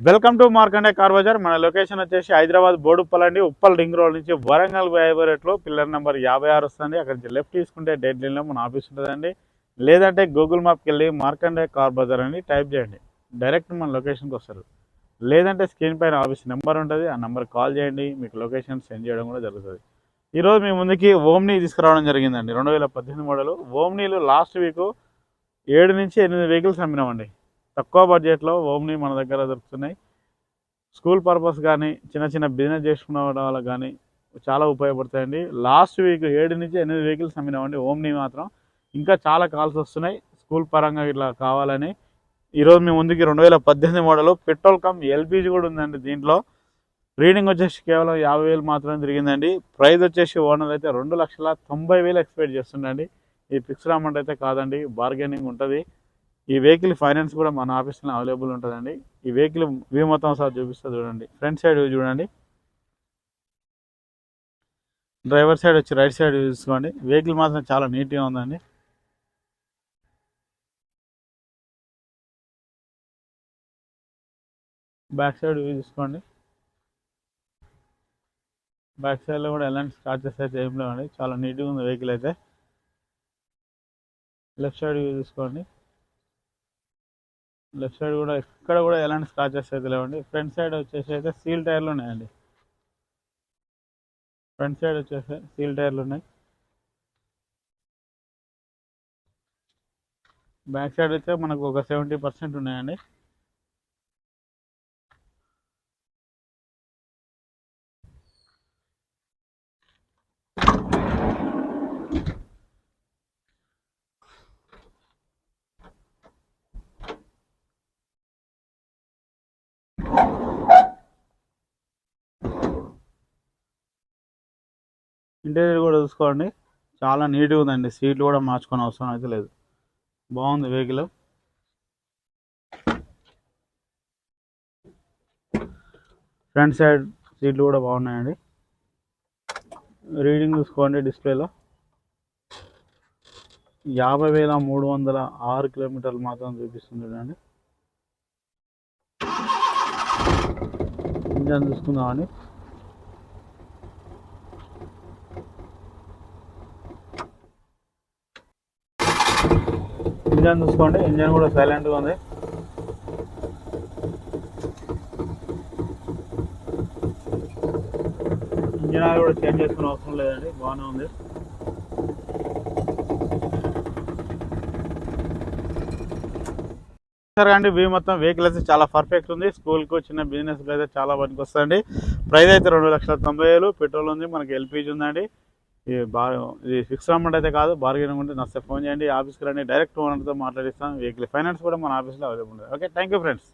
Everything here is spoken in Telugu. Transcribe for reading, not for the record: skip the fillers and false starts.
Welcome to Markande car Bazaar. మన లొకేషన్ వచ్చేసి హైదరాబాద్ బోడుప్పల్ అండి. ఉప్పల్ రింగ్ రోడ్ నుంచి వరంగల్ బైబరేట్లో పిల్లర్ నెంబర్ 56 వస్తుంది. అక్కడి నుంచి లెఫ్ట్ తీసుకుంటే డెడ్ లైన్లో మన ఆఫీస్ ఉంటుందండి. లేదంటే గూగుల్ మ్యాప్కి వెళ్ళి మార్కండే కార్ బజార్ అని టైప్ చేయండి, డైరెక్ట్ మన లొకేషన్కి వస్తారు. లేదంటే స్క్రీన్ పైన ఆఫీస్ నెంబర్ ఉంటుంది, ఆ నెంబర్కి కాల్ చేయండి, మీకు లొకేషన్ సెండ్ చేయడం కూడా జరుగుతుంది. ఈరోజు మీ ముందుకి ఓమ్నీ తీసుకురావడం జరిగిందండి. 2018 మోడల్ ఓమ్నీలు. లాస్ట్ వీక్ 7 నుంచి 8 వెహికల్స్ అమ్మినామండి. తక్కువ బడ్జెట్లో ఓమ్నీ మన దగ్గర దొరుకుతున్నాయి. స్కూల్ పర్పస్ కానీ చిన్న చిన్న బిజినెస్ చేసుకున్న వాళ్ళకి కానీ చాలా ఉపయోగపడతాయండి. లాస్ట్ వీక్ 7 నుంచి 8 వెహికల్స్ అమ్మినామండి ఓమ్నీ మాత్రం. ఇంకా చాలా కాల్స్ వస్తున్నాయి స్కూల్ పరంగా ఇట్లా కావాలని. ఈరోజు మీ ముందుకి 2018 మోడల్ పెట్రోల్ కమ్ ఎల్పిజి కూడా ఉందండి. దీంట్లో రీడింగ్ వచ్చేసి కేవలం 50,000 మాత్రమే తిరిగిందండి. ప్రైస్ వచ్చేసి ఓనర్ అయితే 2,90,000 ఎక్స్పెక్ట్ చేస్తుండండి. ఈ ఫిక్స్డ్ అమౌంట్ అయితే కాదండి, బార్గెనింగ్ ఉంటుంది. ఈ వెహికల్ ఫైనాన్స్ కూడా మన ఆఫీస్లో అవైలబుల్ ఉంటుందండి. ఈ వెహికల్ వ్యూ మొత్తం సార్ చూపిస్తా చూడండి. ఫ్రంట్ సైడ్ చూడండి, డ్రైవర్ సైడ్ వచ్చి రైట్ సైడ్ చూసుకోండి. వెహికల్ మాత్రం చాలా నీట్గా ఉందండి. బ్యాక్ సైడ్ వ్యూ చూసుకోండి. బ్యాక్ సైడ్లో కూడా ఎలాంటి స్క్రాచెస్ అయితే ఏం లేవండి, చాలా నీట్గా ఉంది వెహికల్ అయితే. లెఫ్ట్ సైడ్ వ్యూ చూసుకోండి. లెఫ్ట్ సైడ్ కూడా ఎక్కడ కూడా ఎలాంటి స్క్రాచెస్ అయితే లేవండి. ఫ్రంట్ సైడ్ వచ్చేసి అయితే సీల్ టైర్లు ఉన్నాయండి. ఫ్రంట్ సైడ్ వచ్చేసి సీల్ టైర్లు ఉన్నాయి. బ్యాక్ సైడ్ అయితే మనకు ఒక 70% ఉన్నాయండి. ఇంటీరియర్ కూడా చూసుకోండి, చాలా నీట్గా ఉందండి. సీట్లు కూడా మార్చుకొని అవసరం అయితే లేదు, బాగుంది వెహికల్. ఫ్రంట్ సైడ్ సీట్లు కూడా బాగున్నాయండి. రీడింగ్ చూసుకోండి, డిస్ప్లేలో 50,306 కిలోమీటర్లు మాత్రం చూపిస్తుంది చూడండి. ఇంజన్ చూసుకుందామండి. ఇంజన్ చూసుకోండి, ఇంజన్ కూడా సైలెంట్గా ఉంది. ఇంజన్ ఆయిల్ కూడా చేంజ్ చేసుకునే అవసరం లేదండి, బాగానే ఉంది. సరే అండి, వ్యూ మొత్తం వెహికల్ అయితే చాలా పర్ఫెక్ట్ ఉంది. స్కూల్కు చిన్న బిజినెస్కి అయితే చాలా పనికి వస్తుందండి. ప్రైస్ అయితే 2,90,000. పెట్రోల్ ఉంది, మనకి ఎల్పిజి ఉందండి. ఇది ఫిక్స్డ్ అమౌంట్ అయితే కాదు, బార్గెనింగ్ ఉంటే నచ్చే ఫోన్ చేయండి. ఆఫీస్కి రండి, డైరెక్ట్ ఓనర్తో మాట్లాడిస్తాం. వెహికల్ ఫైనాన్స్ కూడా మన ఆఫీస్లో అవైలబుల్ ఉంది. Okay, thank you friends.